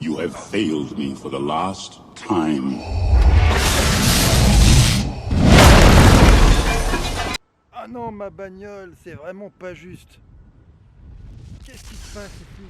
You have failed me for the last time. Ah non, ma bagnole, c'est vraiment pas juste. Qu'est-ce qui se passe ici?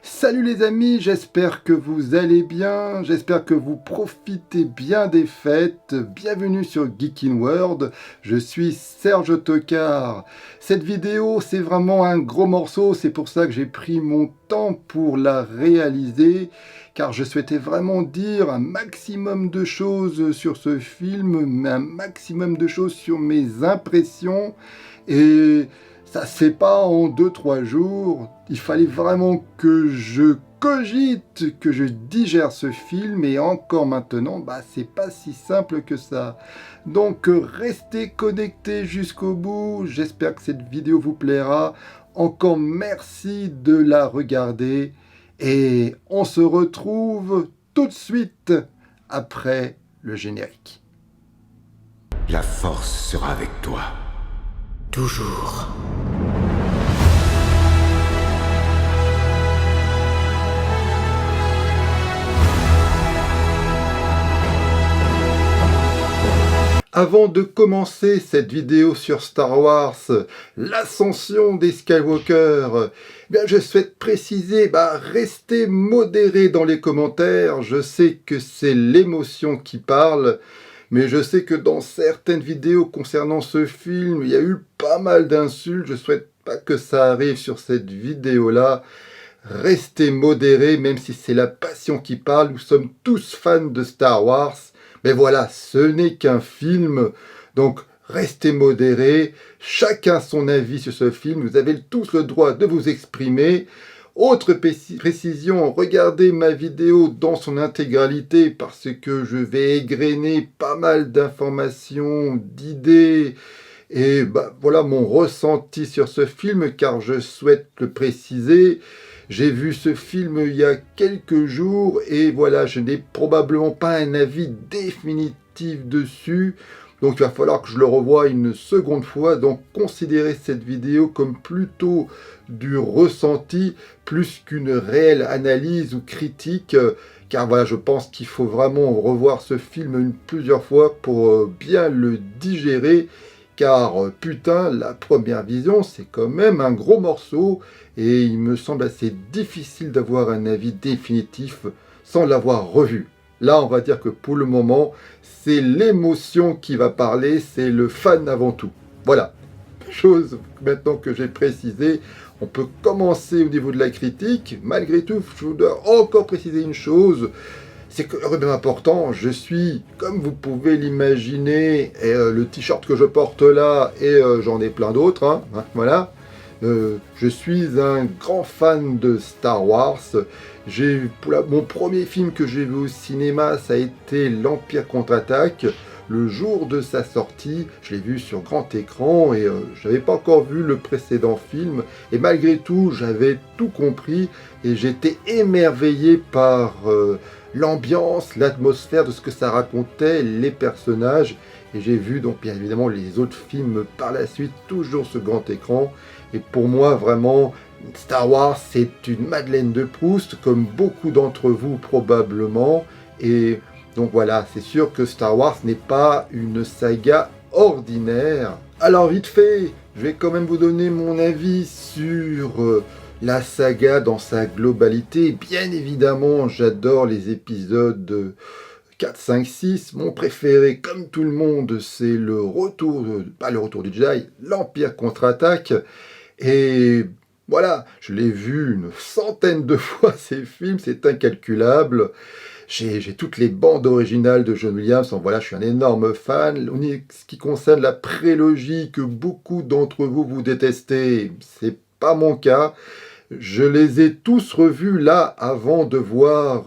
Salut les amis, j'espère que vous allez bien, j'espère que vous profitez bien des fêtes. Bienvenue sur Geek in World, je suis Serge Tocard. Cette vidéo, c'est vraiment un gros morceau, c'est pour ça que j'ai pris mon temps pour la réaliser, car je souhaitais vraiment dire un maximum de choses sur ce film, mais un maximum de choses sur mes impressions, et ça se fait pas en 2-3 jours. Il fallait vraiment que je cogite, que je digère ce film, et encore maintenant, c'est pas si simple que ça. Donc restez connectés jusqu'au bout. J'espère que cette vidéo vous plaira. Encore merci de la regarder et on se retrouve tout de suite après le générique. La force sera avec toi. Toujours. Avant de commencer cette vidéo sur Star Wars, l'ascension des Skywalker, je souhaite préciser, restez modérés dans les commentaires. Je sais que c'est l'émotion qui parle, mais je sais que dans certaines vidéos concernant ce film, il y a eu pas mal d'insultes. Je souhaite pas que ça arrive sur cette vidéo-là. Restez modérés, même si c'est la passion qui parle. Nous sommes tous fans de Star Wars. Mais voilà, ce n'est qu'un film, donc restez modérés, chacun son avis sur ce film, vous avez tous le droit de vous exprimer. Autre précision, regardez ma vidéo dans son intégralité parce que je vais égrener pas mal d'informations, d'idées, et voilà mon ressenti sur ce film, car je souhaite le préciser. J'ai vu ce film il y a quelques jours et voilà, je n'ai probablement pas un avis définitif dessus. Donc il va falloir que je le revoie une seconde fois. Donc considérez cette vidéo comme plutôt du ressenti plus qu'une réelle analyse ou critique. Car voilà, je pense qu'il faut vraiment revoir ce film plusieurs fois pour bien le digérer. Car putain, la première vision, c'est quand même un gros morceau. Et il me semble assez difficile d'avoir un avis définitif sans l'avoir revu. Là, on va dire que pour le moment, c'est l'émotion qui va parler, c'est le fan avant tout. Voilà, chose maintenant que j'ai précisé, on peut commencer au niveau de la critique. Malgré tout, je dois encore préciser une chose, c'est que vraiment important, je suis, comme vous pouvez l'imaginer, et le t-shirt que je porte là, et j'en ai plein d'autres, voilà. Je suis un grand fan de Star Wars. Mon premier film que j'ai vu au cinéma, ça a été l'Empire contre-attaque. Le jour de sa sortie, je l'ai vu sur grand écran et je n'avais pas encore vu le précédent film. Et malgré tout, j'avais tout compris et j'étais émerveillé par l'ambiance, l'atmosphère de ce que ça racontait, les personnages. Et j'ai vu donc bien évidemment les autres films par la suite, toujours sur grand écran. Et pour moi, vraiment, Star Wars, c'est une Madeleine de Proust, comme beaucoup d'entre vous probablement. Et donc voilà, c'est sûr que Star Wars n'est pas une saga ordinaire. Alors vite fait, je vais quand même vous donner mon avis sur la saga dans sa globalité. Bien évidemment, j'adore les épisodes 4, 5, 6. Mon préféré, comme tout le monde, c'est le retour, pas le retour du Jedi, l'Empire contre-attaque. Et voilà, je l'ai vu une centaine de fois ces films, c'est incalculable. J'ai toutes les bandes originales de John Williams, donc voilà, je suis un énorme fan. Ce qui concerne la prélogie que beaucoup d'entre vous détestez, c'est pas mon cas. Je les ai tous revus là avant de voir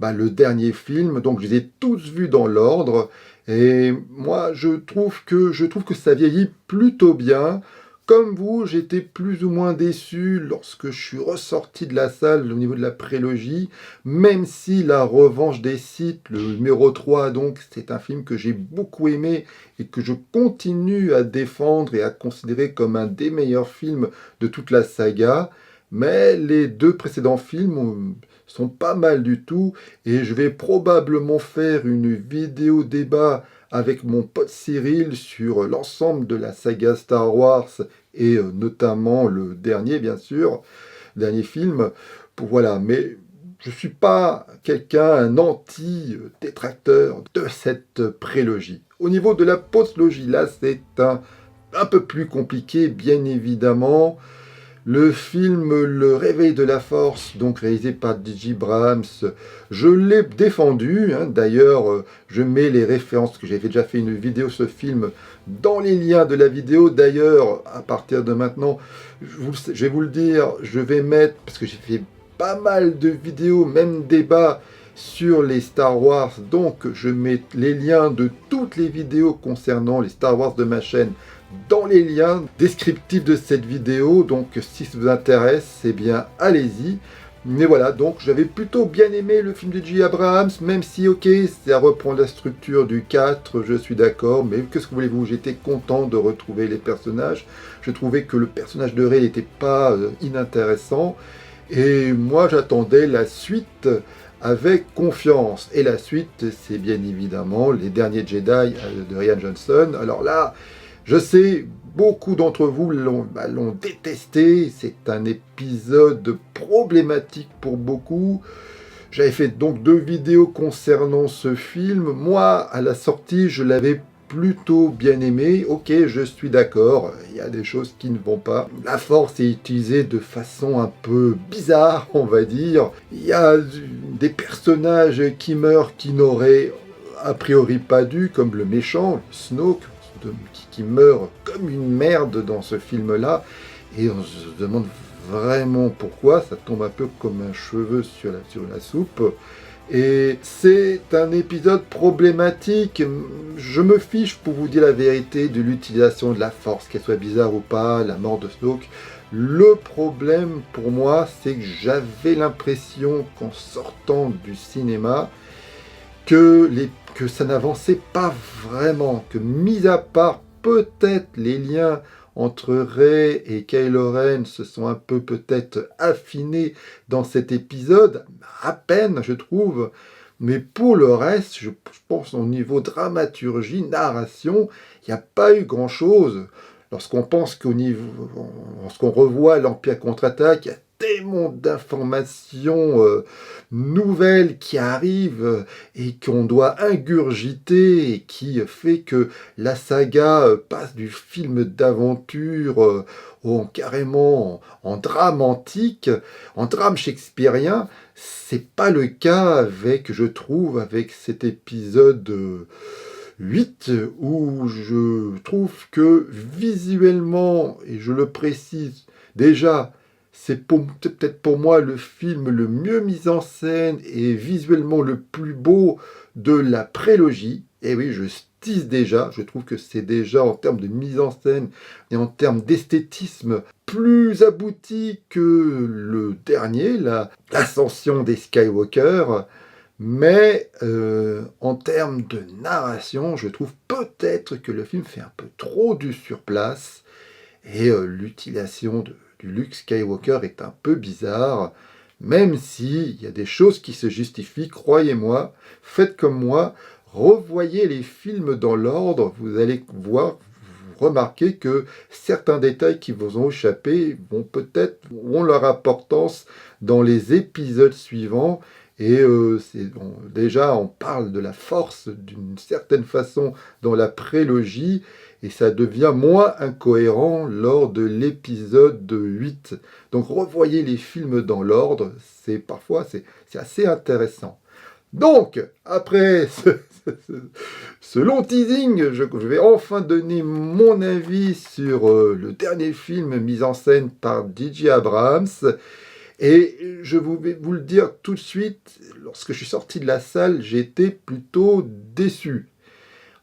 le dernier film, donc je les ai tous vus dans l'ordre. Et moi, je trouve que ça vieillit plutôt bien. Comme vous, j'étais plus ou moins déçu lorsque je suis ressorti de la salle au niveau de la prélogie, même si La Revanche des Sith, le numéro 3, donc, c'est un film que j'ai beaucoup aimé et que je continue à défendre et à considérer comme un des meilleurs films de toute la saga. Mais les deux précédents films sont pas mal du tout et je vais probablement faire une vidéo débat avec mon pote Cyril sur l'ensemble de la saga Star Wars et notamment le dernier, bien sûr, dernier film. Voilà, mais je suis pas un anti-détracteur de cette prélogie. Au niveau de la postlogie, là, c'est un peu plus compliqué, bien évidemment. Le film Le Réveil de la Force, donc réalisé par J.J. Abrams, je l'ai défendu. D'ailleurs, je mets les références, parce que j'avais déjà fait une vidéo sur ce film, dans les liens de la vidéo. D'ailleurs, à partir de maintenant, je vais vous le dire, je vais mettre, parce que j'ai fait pas mal de vidéos, même débats, sur les Star Wars. Donc, je mets les liens de toutes les vidéos concernant les Star Wars de ma chaîne dans les liens descriptifs de cette vidéo, donc si ça vous intéresse, eh bien allez-y. Mais voilà, donc j'avais plutôt bien aimé le film de J.J. Abrams, même si ok, ça reprend la structure du 4, je suis d'accord, mais qu'est-ce que voulez-vous, j'étais content de retrouver les personnages, je trouvais que le personnage de Rey n'était pas inintéressant, et moi j'attendais la suite avec confiance, et la suite c'est bien évidemment Les Derniers Jedi de Rian Johnson. Alors là, je sais, beaucoup d'entre vous l'ont détesté, c'est un épisode problématique pour beaucoup. J'avais fait donc 2 vidéos concernant ce film. Moi, à la sortie, je l'avais plutôt bien aimé. Ok, je suis d'accord, il y a des choses qui ne vont pas. La force est utilisée de façon un peu bizarre, on va dire. Il y a des personnages qui meurent qui n'auraient a priori pas dû, comme le méchant, Snoke, qui meurt comme une merde dans ce film-là, et on se demande vraiment pourquoi, ça tombe un peu comme un cheveu sur la soupe, et c'est un épisode problématique. Je me fiche, pour vous dire la vérité, de l'utilisation de la force, qu'elle soit bizarre ou pas, la mort de Snoke. Le problème pour moi, c'est que j'avais l'impression qu'en sortant du cinéma, que ça n'avançait pas vraiment, que mis à part peut-être les liens entre Rey et Kylo Ren se sont un peu peut-être affinés dans cet épisode, à peine je trouve, mais pour le reste, je pense au niveau dramaturgie, narration, il n'y a pas eu grand-chose. Lorsqu'on pense lorsqu'on revoit l'Empire contre-attaque, il y a tellement d'informations nouvelles qui arrivent et qu'on doit ingurgiter et qui fait que la saga passe du film d'aventure carrément en drame antique, en drame shakespearien. C'est pas le cas je trouve, avec cet épisode 8, où je trouve que visuellement, et je le précise déjà, c'est peut-être pour moi le film le mieux mis en scène et visuellement le plus beau de la prélogie. Et oui, je tease déjà, je trouve que c'est déjà en termes de mise en scène et en termes d'esthétisme plus abouti que le dernier, l'ascension des Skywalker. Mais en termes de narration, je trouve peut-être que le film fait un peu trop du surplace et l'utilisation du Luke Skywalker est un peu bizarre, même s'il y a des choses qui se justifient, croyez-moi, faites comme moi, revoyez les films dans l'ordre, vous allez remarquer que certains détails qui vous ont échappé ont leur importance dans les épisodes suivants. Et déjà, on parle de la force d'une certaine façon dans la prélogie, et ça devient moins incohérent lors de l'épisode 8. Donc revoyez les films dans l'ordre, c'est assez intéressant. Donc, après ce long teasing, je vais enfin donner mon avis sur le dernier film mis en scène par J.J. Abrams. Et je vais vous le dire tout de suite, lorsque je suis sorti de la salle, j'étais plutôt déçu.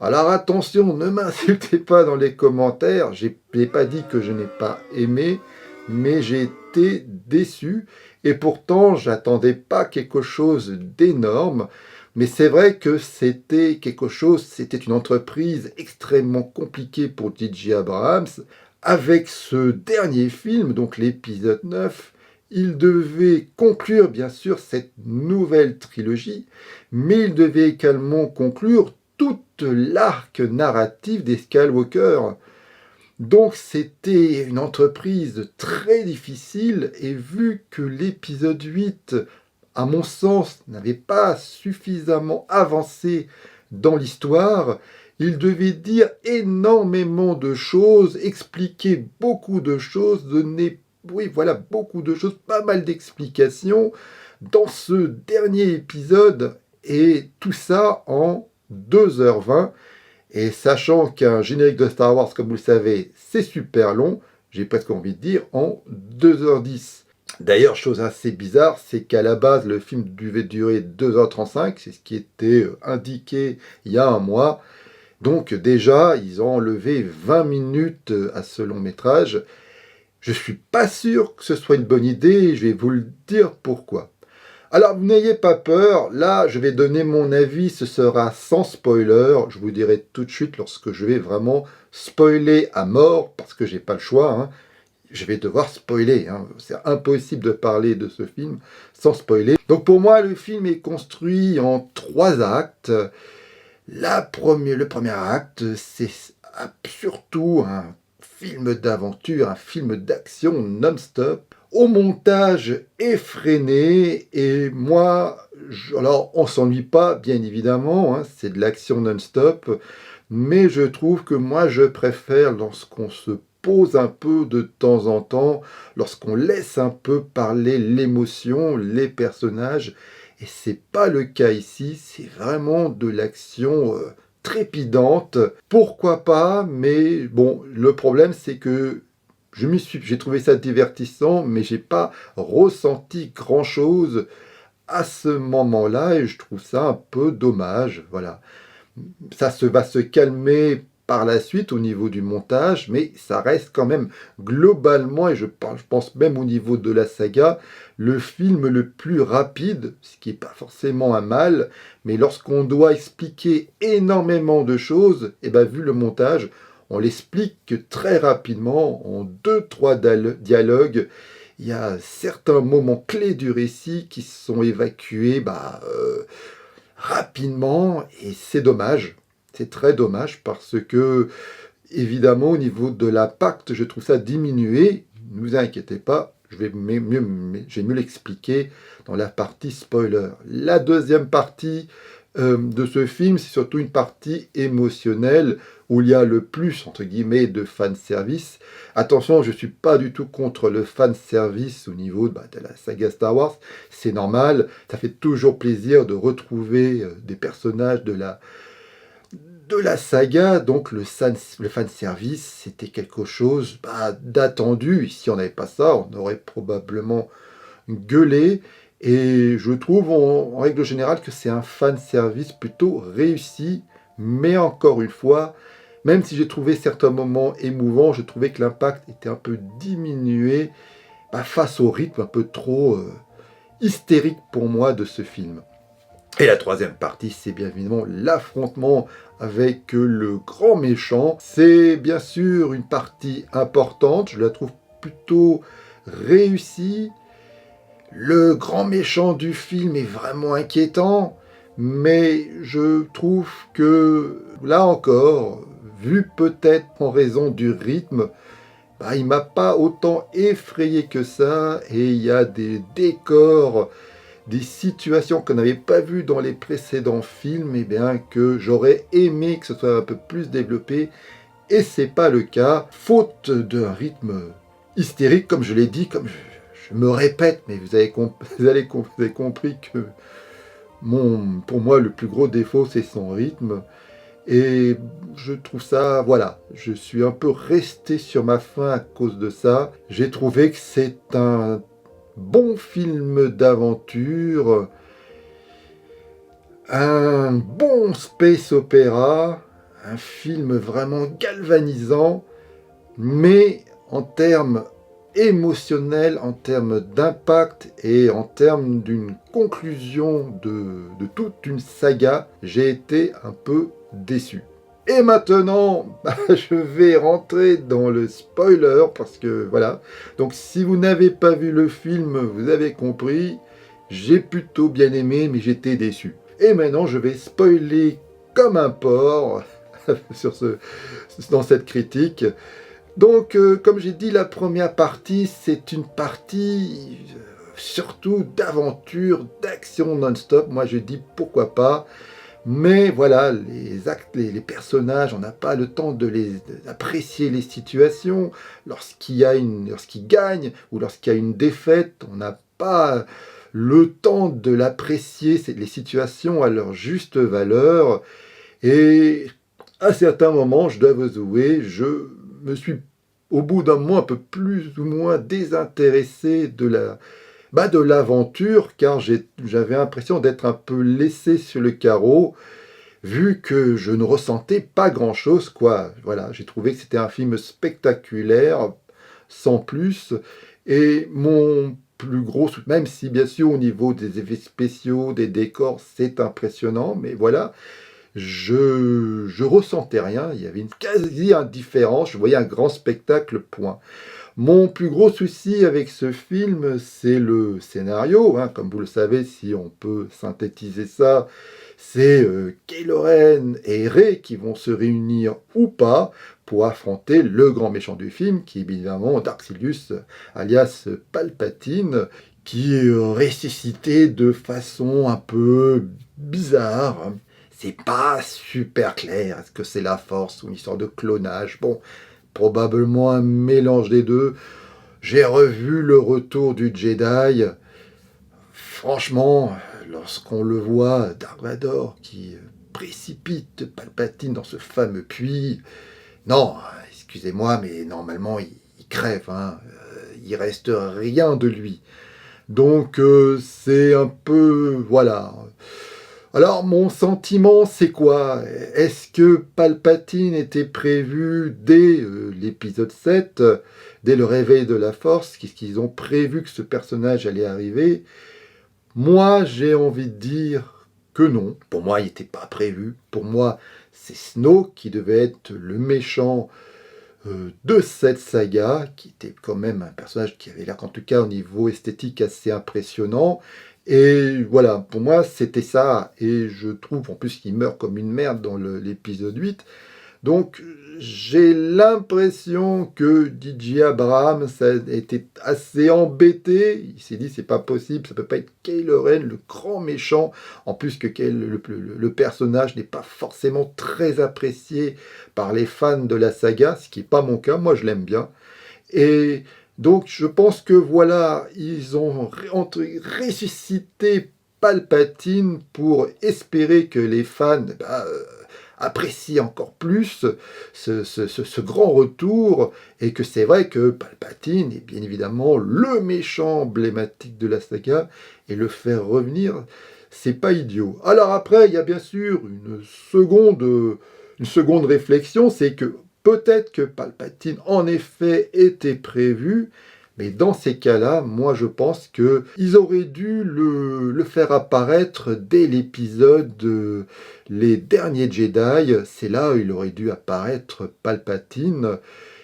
Alors attention, ne m'insultez pas dans les commentaires, je n'ai pas dit que je n'ai pas aimé, mais j'ai été déçu, et pourtant j'attendais pas quelque chose d'énorme, mais c'est vrai que c'était quelque chose, c'était une entreprise extrêmement compliquée pour J.J. Abrams. Avec ce dernier film, donc l'épisode 9, il devait conclure bien sûr cette nouvelle trilogie, mais il devait également conclure toute l'arc narratif des Skywalker. Donc c'était une entreprise très difficile, et vu que l'épisode 8, à mon sens, n'avait pas suffisamment avancé dans l'histoire, il devait dire énormément de choses, expliquer beaucoup de choses, donner, oui, voilà, beaucoup de choses, pas mal d'explications dans ce dernier épisode, et tout ça en 2h20. Et sachant qu'un générique de Star Wars, comme vous le savez, c'est super long, j'ai presque envie de dire en 2h10. D'ailleurs, chose assez bizarre, c'est qu'à la base, le film devait durer 2h35, c'est ce qui était indiqué il y a un mois. Donc déjà, ils ont enlevé 20 minutes à ce long métrage. Je ne suis pas sûr que ce soit une bonne idée, et je vais vous le dire pourquoi. Alors, n'ayez pas peur, là, je vais donner mon avis, ce sera sans spoiler. Je vous dirai tout de suite lorsque je vais vraiment spoiler à mort, parce que j'ai pas le choix, hein. Je vais devoir spoiler, hein. C'est impossible de parler de ce film sans spoiler. Donc pour moi, le film est construit en 3 actes. Le premier acte, c'est surtout un film d'aventure, un film d'action non-stop, au montage effréné, et moi, alors on s'ennuie pas, bien évidemment, hein, c'est de l'action non-stop, mais je trouve que moi je préfère lorsqu'on se pose un peu de temps en temps, lorsqu'on laisse un peu parler l'émotion, les personnages, et c'est pas le cas ici, c'est vraiment de l'action trépidante. Pourquoi pas, mais bon, le problème c'est que j'ai trouvé ça divertissant, mais j'ai pas ressenti grand chose à ce moment-là, et je trouve ça un peu dommage. Voilà. Va se calmer par la suite au niveau du montage, mais ça reste quand même globalement, et je pense même au niveau de la saga, le film le plus rapide, ce qui n'est pas forcément un mal, mais lorsqu'on doit expliquer énormément de choses, et bien vu le montage, on l'explique très rapidement, en 2-3 dialogues. Il y a certains moments clés du récit qui sont évacués rapidement, et c'est dommage. C'est très dommage parce que, évidemment, au niveau de l'impact, je trouve ça diminué. Ne vous inquiétez pas, je vais mieux l'expliquer dans la partie spoiler. La deuxième partie de ce film, c'est surtout une partie émotionnelle où il y a le plus, entre guillemets, de fanservice. Attention, je ne suis pas du tout contre le fanservice au niveau de la saga Star Wars. C'est normal, ça fait toujours plaisir de retrouver des personnages de la saga, donc le fanservice, c'était quelque chose d'attendu. Si on n'avait pas ça, on aurait probablement gueulé. Et je trouve en règle générale que c'est un fanservice plutôt réussi, mais encore une fois, même si j'ai trouvé certains moments émouvants, je trouvais que l'impact était un peu diminué face au rythme un peu trop hystérique pour moi de ce film. Et la troisième partie, c'est bien évidemment l'affrontement avec le grand méchant. C'est bien sûr une partie importante, je la trouve plutôt réussie. Le grand méchant du film est vraiment inquiétant, mais je trouve que, là encore, vu peut-être en raison du rythme, il m'a pas autant effrayé que ça, et il y a des décors, des situations qu'on n'avait pas vues dans les précédents films, et bien que j'aurais aimé que ce soit un peu plus développé, et c'est pas le cas, faute d'un rythme hystérique, comme je l'ai dit, comme je me répète, mais vous avez compris que pour moi, le plus gros défaut, c'est son rythme. Et je trouve ça, voilà, je suis un peu resté sur ma faim à cause de ça. J'ai trouvé que c'est un bon film d'aventure, un bon space opéra, un film vraiment galvanisant, mais en termes émotionnels, en termes d'impact et en termes d'une conclusion de toute une saga, j'ai été un peu déçu. Et maintenant, je vais rentrer dans le spoiler parce que voilà. Donc si vous n'avez pas vu le film, vous avez compris, j'ai plutôt bien aimé, mais j'étais déçu. Et maintenant, je vais spoiler comme un porc dans cette critique. Donc, comme j'ai dit, la première partie, c'est une partie surtout d'aventure, d'action non-stop. Moi, je dis pourquoi pas. Mais voilà, les actes, les personnages, on n'a pas le temps d'apprécier les situations. Lorsqu'ils gagnent ou lorsqu'il y a une défaite, on n'a pas le temps de l'apprécier, les situations à leur juste valeur. Et à certains moments, je dois vous avouer, je me suis au bout d'un moment un peu plus ou moins désintéressé de l'aventure, car j'avais l'impression d'être un peu laissé sur le carreau, vu que je ne ressentais pas grand-chose, quoi. Voilà, j'ai trouvé que c'était un film spectaculaire, sans plus, et mon plus gros, même si bien sûr au niveau des effets spéciaux, des décors, c'est impressionnant, mais voilà, je ressentais rien, il y avait une quasi-indifférence, je voyais un grand spectacle, point. Mon plus gros souci avec ce film, c'est le scénario, hein, comme vous le savez, si on peut synthétiser ça, c'est Kylo Ren et Rey qui vont se réunir ou pas pour affronter le grand méchant du film, qui est évidemment Darth Sidious, alias Palpatine, qui est ressuscité de façon un peu bizarre. C'est pas super clair, est-ce que c'est la Force ou une histoire de clonage? Bon, probablement un mélange des deux. J'ai revu le retour du Jedi. Franchement, lorsqu'on le voit, Dark Vador qui précipite Palpatine dans ce fameux puits, non, excusez-moi, mais normalement il crève, hein. Il reste rien de lui. Donc c'est un peu, voilà. Alors, mon sentiment, c'est quoi? Est-ce que Palpatine était prévu dès l'épisode 7, dès le réveil de la Force? Qu'est-ce qu'ils ont prévu que ce personnage allait arriver? Moi, j'ai envie de dire que non. Pour moi, il n'était pas prévu. Pour moi, c'est Snoke qui devait être le méchant de cette saga, qui était quand même un personnage qui avait l'air, en tout cas au niveau esthétique, assez impressionnant. Et voilà, pour moi, c'était ça. Et je trouve, en plus, qu'il meurt comme une merde dans l'épisode 8. Donc, j'ai l'impression que DJ Abrams était assez embêté. Il s'est dit, c'est pas possible, ça peut pas être Kylo Ren, le grand méchant. En plus que le personnage n'est pas forcément très apprécié par les fans de la saga, ce qui n'est pas mon cas. Moi, je l'aime bien. Et donc, je pense que voilà, ils ont ressuscité Palpatine pour espérer que les fans apprécient encore plus ce grand retour, et que c'est vrai que Palpatine est bien évidemment le méchant emblématique de la saga, et le faire revenir, c'est pas idiot. Alors après, il y a bien sûr une seconde réflexion, c'est que peut-être que Palpatine, en effet, était prévu, mais dans ces cas-là, moi je pense qu'ils auraient dû le faire apparaître dès l'épisode Les Derniers Jedi. C'est là où il aurait dû apparaître Palpatine.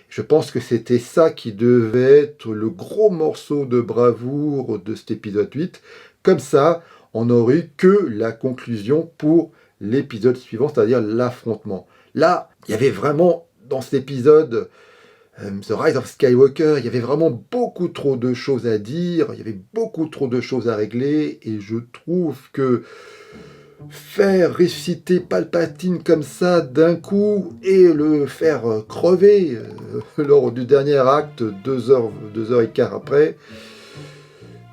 Je pense que c'était ça qui devait être le gros morceau de bravoure de cet épisode 8. Comme ça, on n'aurait que la conclusion pour l'épisode suivant, c'est-à-dire l'affrontement. Là, il y avait vraiment, dans cet épisode, The Rise of Skywalker, il y avait vraiment beaucoup trop de choses à dire, il y avait beaucoup trop de choses à régler, et je trouve que faire ressusciter Palpatine comme ça d'un coup et le faire crever lors du dernier acte, 2h15 après,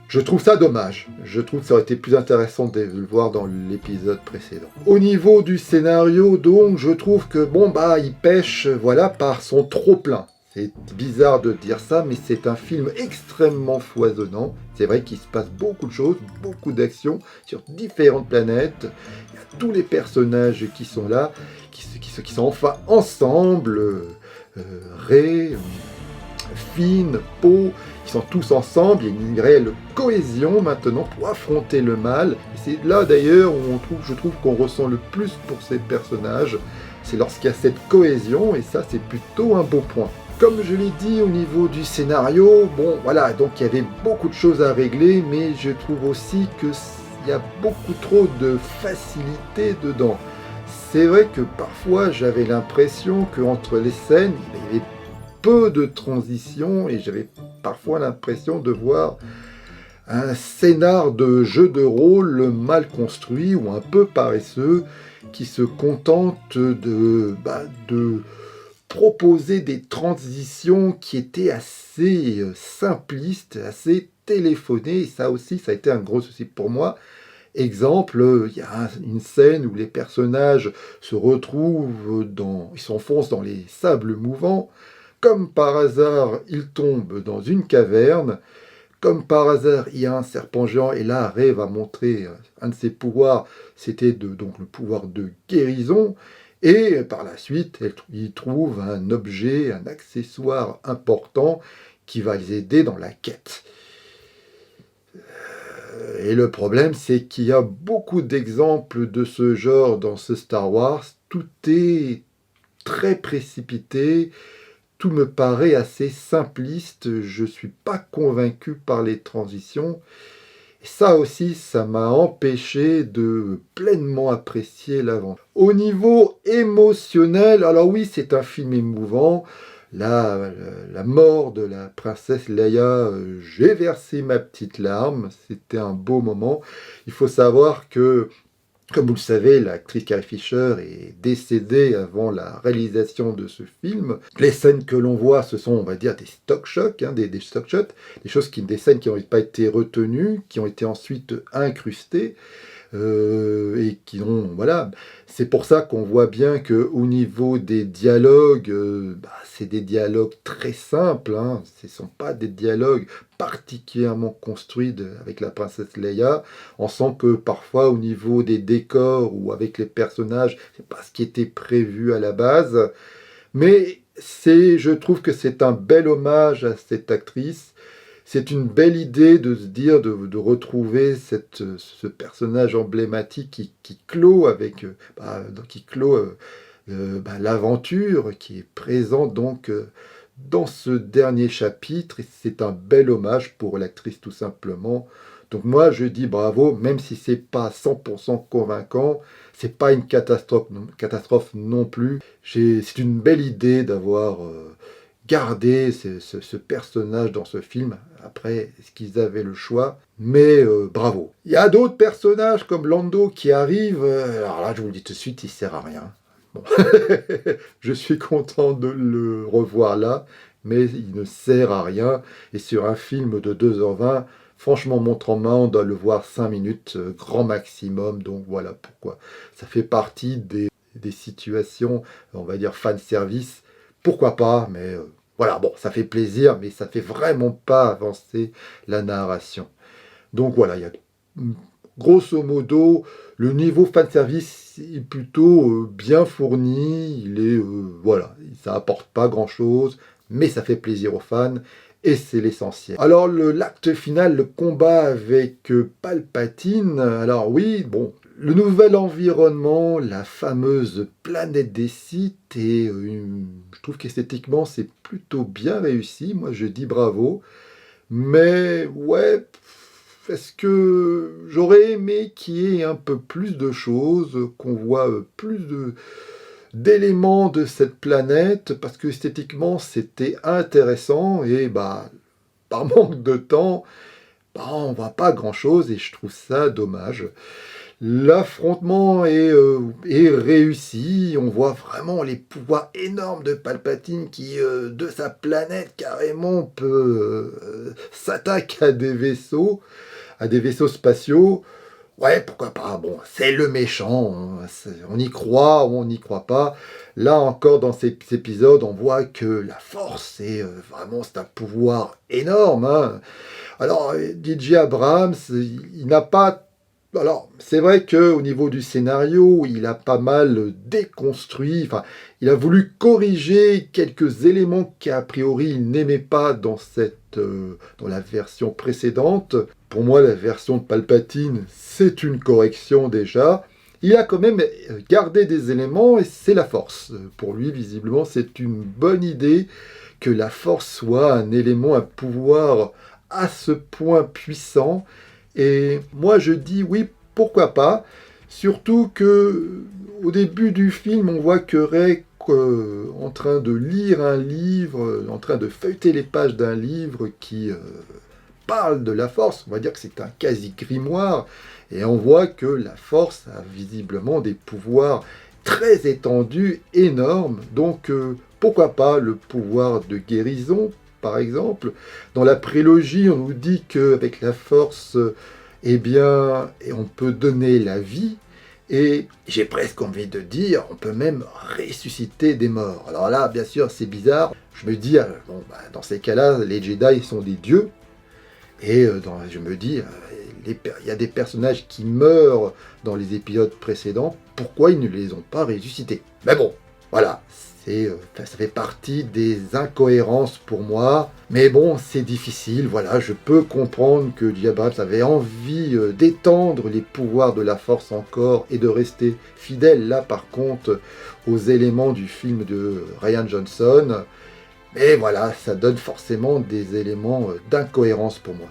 je trouve ça dommage. Je trouve que ça aurait été plus intéressant de le voir dans l'épisode précédent. Au niveau du scénario, donc, je trouve que il pêche, voilà, par son trop-plein. C'est bizarre de dire ça, mais c'est un film extrêmement foisonnant. C'est vrai qu'il se passe beaucoup de choses, beaucoup d'actions sur différentes planètes. Il y a tous les personnages qui sont là, qui sont enfin ensemble, Rey, Finn, Poe, ils sont tous ensemble, il y a une réelle cohésion maintenant pour affronter le mal. Et c'est là d'ailleurs où je trouve qu'on ressent le plus pour ces personnages, c'est lorsqu'il y a cette cohésion, et ça c'est plutôt un bon point. Comme je l'ai dit au niveau du scénario, bon voilà, donc il y avait beaucoup de choses à régler, mais je trouve aussi qu'il y a beaucoup trop de facilité dedans. C'est vrai que parfois j'avais l'impression qu'entre les scènes, il y avait peu de transition et j'avais parfois l'impression de voir un scénar de jeu de rôle mal construit ou un peu paresseux qui se contente de proposer des transitions qui étaient assez simplistes, assez téléphonées, et ça aussi ça a été un gros souci pour moi. Exemple, il y a une scène où les personnages se retrouvent ils s'enfoncent dans les sables mouvants. Comme par hasard, ils tombent dans une caverne. Comme par hasard, il y a un serpent géant. Et là, Rey va montrer un de ses pouvoirs. C'était donc le pouvoir de guérison. Et par la suite, ils trouvent un objet, un accessoire important qui va les aider dans la quête. Et le problème, c'est qu'il y a beaucoup d'exemples de ce genre dans ce Star Wars. Tout est très précipité, tout me paraît assez simpliste. Je ne suis pas convaincu par les transitions. Et ça aussi, ça m'a empêché de pleinement apprécier l'aventure. Au niveau émotionnel, alors oui, c'est un film émouvant. Là, la mort de la princesse Leia, j'ai versé ma petite larme, c'était un beau moment. Il faut savoir que, comme vous le savez, l'actrice Carrie Fisher est décédée avant la réalisation de ce film. Les scènes que l'on voit, ce sont, on va dire, des stock shots, des stock shots, des scènes qui n'ont pas été retenues, qui ont été ensuite incrustées. Et qui ont, voilà, c'est pour ça qu'on voit bien que au niveau des dialogues, c'est des dialogues très simples, ce ne sont pas des dialogues particulièrement construits avec la princesse Leia. On sent que parfois au niveau des décors ou avec les personnages, c'est pas ce qui était prévu à la base, mais je trouve que c'est un bel hommage à cette actrice. C'est une belle idée de se dire, de retrouver ce personnage emblématique qui clôt l'aventure, qui est présent donc dans ce dernier chapitre. Et c'est un bel hommage pour l'actrice tout simplement. Donc moi je dis bravo, même si c'est pas 100% convaincant, c'est pas une catastrophe non plus. C'est une belle idée d'avoir garder ce personnage dans ce film. Après, est-ce qu'ils avaient le choix? Mais bravo. Il y a d'autres personnages comme Lando qui arrivent. Alors là, je vous le dis tout de suite, il sert à rien. Bon. Je suis content de le revoir là, mais il ne sert à rien. Et sur un film de 2h20, franchement, montre en main, on doit le voir 5 minutes, grand maximum. Donc voilà pourquoi. Ça fait partie des situations, on va dire, fan service. Pourquoi pas, mais voilà, bon, ça fait plaisir, mais ça fait vraiment pas avancer la narration. Donc voilà, il y a grosso modo, le niveau fanservice est plutôt bien fourni, voilà, ça apporte pas grand-chose, mais ça fait plaisir aux fans, et c'est l'essentiel. Alors l'acte final, le combat avec Palpatine, alors oui, bon, le nouvel environnement, la fameuse planète des Sith, et je trouve qu'esthétiquement c'est plutôt bien réussi, moi je dis bravo, mais ouais, est-ce que j'aurais aimé qu'il y ait un peu plus de choses, qu'on voit plus d'éléments de cette planète, parce que esthétiquement c'était intéressant, et par manque de temps, on voit pas grand chose, et je trouve ça dommage. L'affrontement est réussi, on voit vraiment les pouvoirs énormes de Palpatine qui, de sa planète, carrément s'attaque à des vaisseaux spatiaux. Ouais, pourquoi pas, bon, c'est le méchant, on y croit ou on n'y croit pas. Là encore, dans cet épisode, on voit que la force, c'est un pouvoir énorme. Alors, DJ Abrams, il n'a pas Alors, c'est vrai qu'au niveau du scénario, il a pas mal déconstruit, enfin, il a voulu corriger quelques éléments qu'a priori il n'aimait pas dans dans la version précédente. Pour moi, la version de Palpatine, c'est une correction déjà. Il a quand même gardé des éléments et c'est la force. Pour lui, visiblement, c'est une bonne idée que la force soit un élément, un pouvoir à ce point puissant. Et moi, je dis oui, pourquoi pas. Surtout que au début du film, on voit que Rey en train de lire un livre, en train de feuilleter les pages d'un livre qui parle de la force. On va dire que c'est un quasi-grimoire. Et on voit que la force a visiblement des pouvoirs très étendus, énormes. Donc, pourquoi pas le pouvoir de guérison, par exemple. Dans la prélogie, on nous dit qu'avec la force, eh bien, on peut donner la vie. Et j'ai presque envie de dire, on peut même ressusciter des morts. Alors là, bien sûr, c'est bizarre. Je me dis, bon, dans ces cas-là, les Jedi sont des dieux. Et je me dis, il y a des personnages qui meurent dans les épisodes précédents, pourquoi ils ne les ont pas ressuscités? Mais bon, voilà, ça fait partie des incohérences pour moi. Mais bon, c'est difficile, voilà, je peux comprendre que J.J. Abrams avait envie d'étendre les pouvoirs de la Force encore et de rester fidèle, là par contre, aux éléments du film de Rian Johnson. Mais voilà, ça donne forcément des éléments d'incohérence pour moi.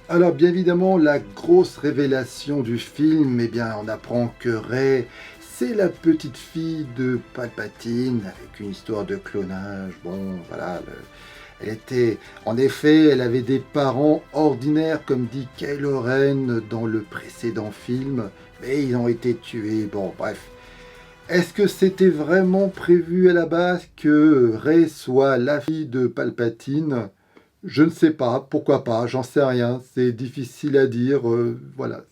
Alors bien évidemment, la grosse révélation du film, eh bien on apprend que Rey, c'est la petite fille de Palpatine, avec une histoire de clonage. Bon, voilà, en effet, elle avait des parents ordinaires, comme dit Kylo Ren dans le précédent film, mais ils ont été tués, bon bref. Est-ce que c'était vraiment prévu à la base que Rey soit la fille de Palpatine? Je ne sais pas, pourquoi pas, j'en sais rien, c'est difficile à dire, voilà.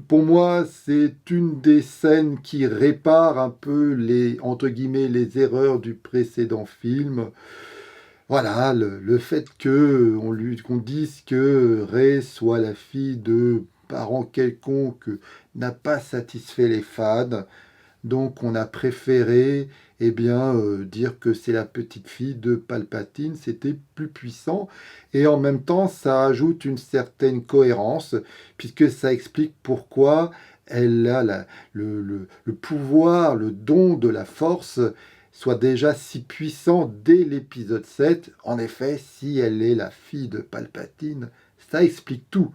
Pour moi, c'est une des scènes qui répare un peu entre guillemets, les erreurs du précédent film. Voilà, le fait qu'on dise que Rey soit la fille de parents quelconques n'a pas satisfait les fans. Donc on a préféré dire que c'est la petite fille de Palpatine, c'était plus puissant. Et en même temps, ça ajoute une certaine cohérence, puisque ça explique pourquoi elle a le pouvoir, le don de la force, soit déjà si puissant dès l'épisode 7. En effet, si elle est la fille de Palpatine, ça explique tout.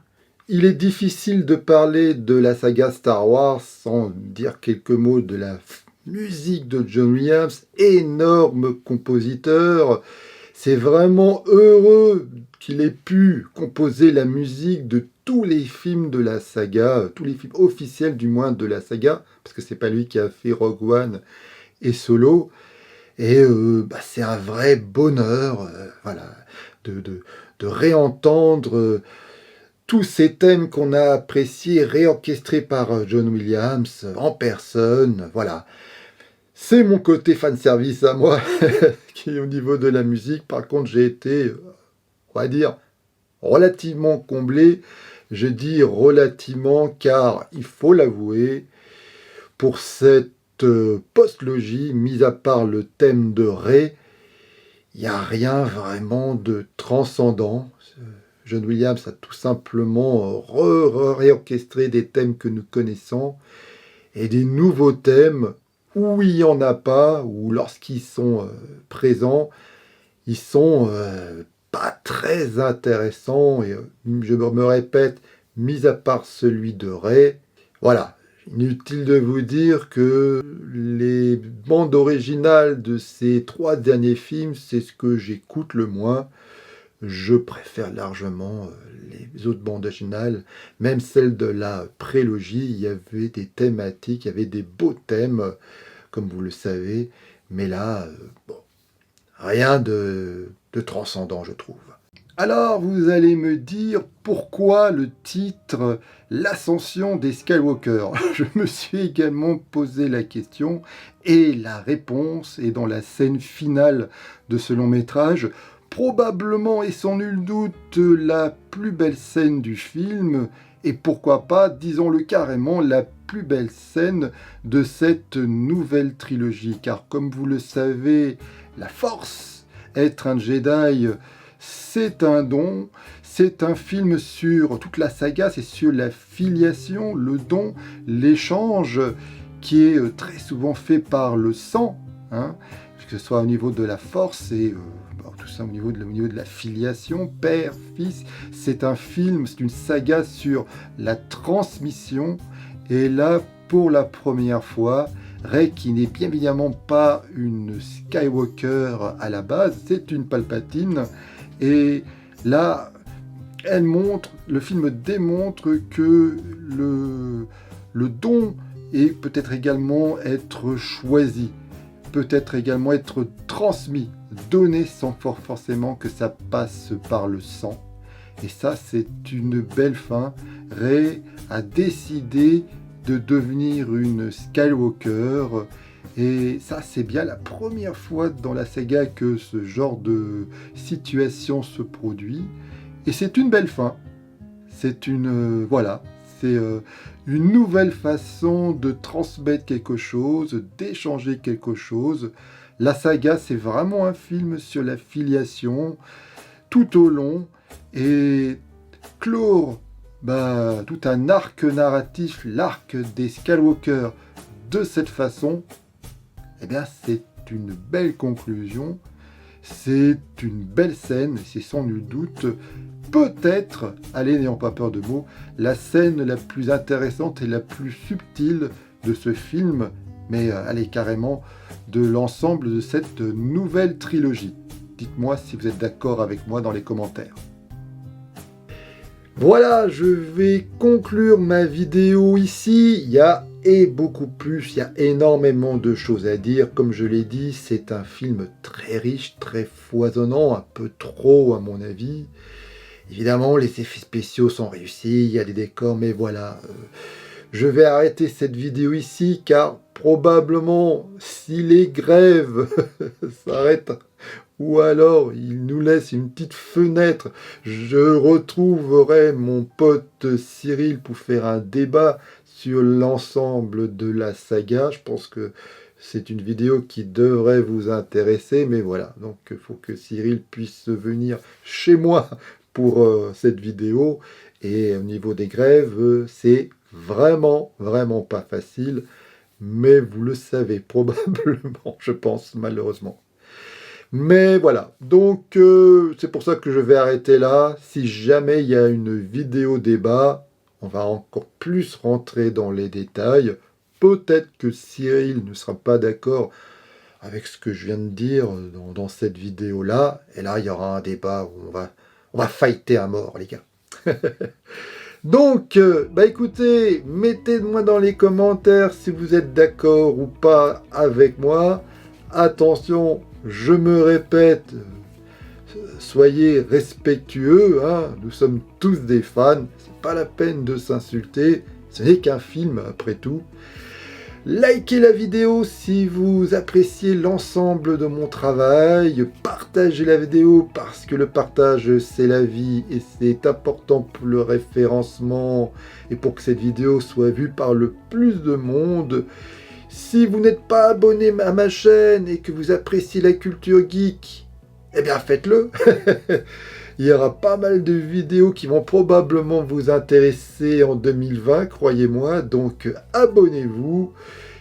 Il est difficile de parler de la saga Star Wars sans dire quelques mots de la musique de John Williams, énorme compositeur. C'est vraiment heureux qu'il ait pu composer la musique de tous les films de la saga, tous les films officiels du moins de la saga, parce que c'est pas lui qui a fait Rogue One et Solo. Et c'est un vrai bonheur, voilà, de réentendre tous ces thèmes qu'on a appréciés, réorchestrés par John Williams en personne, voilà. C'est mon côté fanservice à moi, qui est au niveau de la musique. Par contre, j'ai été, on va dire, relativement comblé. Je dis relativement car, il faut l'avouer, pour cette post-logie, mis à part le thème de Rey, il n'y a rien vraiment de transcendant. John Williams a tout simplement réorchestré des thèmes que nous connaissons et des nouveaux thèmes où il n'y en a pas, ou lorsqu'ils sont présents, ils sont pas très intéressants. Et je me répète, mis à part celui de Rey, voilà. Inutile de vous dire que les bandes originales de ces 3 derniers films, c'est ce que j'écoute le moins. Je préfère largement les autres bandes originales, même celles de la prélogie. Il y avait des thématiques, il y avait des beaux thèmes, comme vous le savez. Mais là, rien de transcendant, je trouve. Alors, vous allez me dire pourquoi le titre « L'ascension des Skywalker ». Je me suis également posé la question et la réponse est dans la scène finale de ce long métrage. Probablement et sans nul doute la plus belle scène du film, et pourquoi pas, disons-le carrément, la plus belle scène de cette nouvelle trilogie. Car comme vous le savez, la Force, être un Jedi, c'est un don. C'est un film sur toute la saga, c'est sur la filiation, le don, l'échange, qui est très souvent fait par le sang, hein, que ce soit au niveau de la Force et tout ça au niveau de la filiation, père, fils. C'est un film, c'est une saga sur la transmission. Et là, pour la première fois, Rey, qui n'est bien évidemment pas une Skywalker à la base, c'est une Palpatine. Et là, le film démontre que le don et peut-être également être choisi, peut-être également être transmis, donné sans forcément que ça passe par le sang. Et ça, c'est une belle fin. Rey a décidé de devenir une Skywalker. Et ça, c'est bien la première fois dans la saga que ce genre de situation se produit. Et c'est une belle fin. C'est une une nouvelle façon de transmettre quelque chose, d'échanger quelque chose. La saga, c'est vraiment un film sur la filiation tout au long et clore tout un arc narratif, l'arc des Skywalker de cette façon. Eh bien, c'est une belle conclusion. C'est une belle scène, c'est sans nul doute, peut-être, allez, n'ayons pas peur de mots, la scène la plus intéressante et la plus subtile de ce film, mais allez, carrément, de l'ensemble de cette nouvelle trilogie. Dites-moi si vous êtes d'accord avec moi dans les commentaires. Voilà, je vais conclure ma vidéo ici. Il y a beaucoup plus, il y a énormément de choses à dire. Comme je l'ai dit, c'est un film très riche, très foisonnant, un peu trop à mon avis. Évidemment, les effets spéciaux sont réussis, il y a des décors, mais voilà. Je vais arrêter cette vidéo ici, car probablement, si les grèves s'arrêtent, ou alors il nous laisse une petite fenêtre, je retrouverai mon pote Cyril pour faire un débat sur l'ensemble de la saga. Je pense que c'est une vidéo qui devrait vous intéresser, mais voilà, donc il faut que Cyril puisse venir chez moi pour cette vidéo. Et au niveau des grèves, c'est vraiment pas facile, mais vous le savez probablement, je pense, malheureusement. Mais voilà, donc c'est pour ça que je vais arrêter là. Si jamais il y a une vidéo débat, on va encore plus rentrer dans les détails. Peut-être que Cyril ne sera pas d'accord avec ce que je viens de dire dans cette vidéo-là. Et là, il y aura un débat où on va fighter à mort, les gars. Donc, écoutez, mettez-moi dans les commentaires si vous êtes d'accord ou pas avec moi. Attention, je me répète, soyez respectueux, hein, nous sommes tous des fans, c'est pas la peine de s'insulter, ce n'est qu'un film après tout. Likez la vidéo si vous appréciez l'ensemble de mon travail, partagez la vidéo parce que le partage c'est la vie et c'est important pour le référencement et pour que cette vidéo soit vue par le plus de monde. Si vous n'êtes pas abonné à ma chaîne et que vous appréciez la culture geek, eh bien faites-le. Il y aura pas mal de vidéos qui vont probablement vous intéresser en 2020, croyez-moi. Donc abonnez-vous.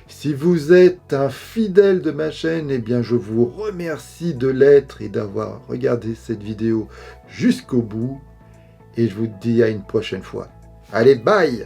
Si vous êtes un fidèle de ma chaîne, eh bien je vous remercie de l'être et d'avoir regardé cette vidéo jusqu'au bout. Et je vous dis à une prochaine fois. Allez, bye!